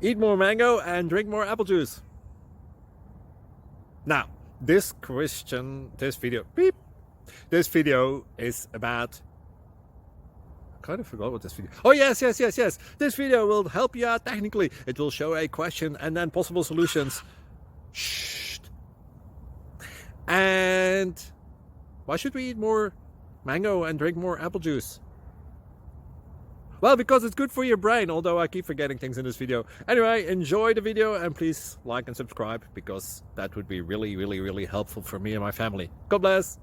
Eat more mango and drink more apple juice. Now, this video is about, I kind of forgot what this video. Oh, yes. This video will help you out technically. It will show a question and then possible solutions. Shh. And why should we eat more mango and drink more apple juice? Well, because it's good for your brain, although I keep forgetting things in this video. Anyway, enjoy the video and please like and subscribe, because that would be really helpful for me and my family. God bless!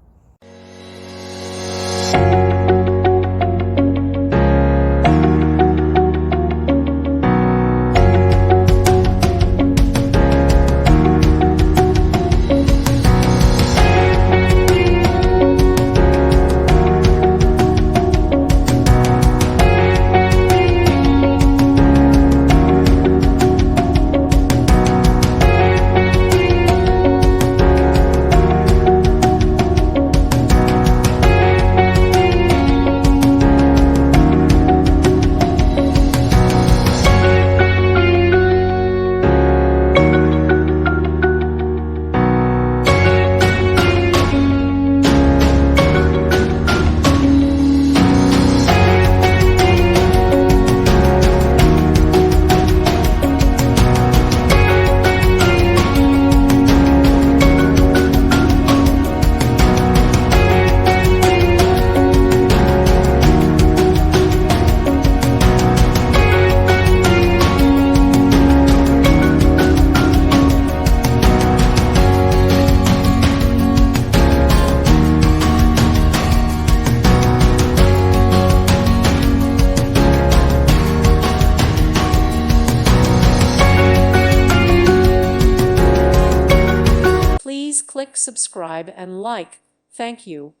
Please click subscribe and like. Thank you.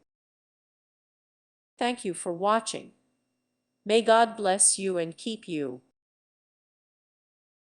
Thank you for watching. May God bless you and keep you.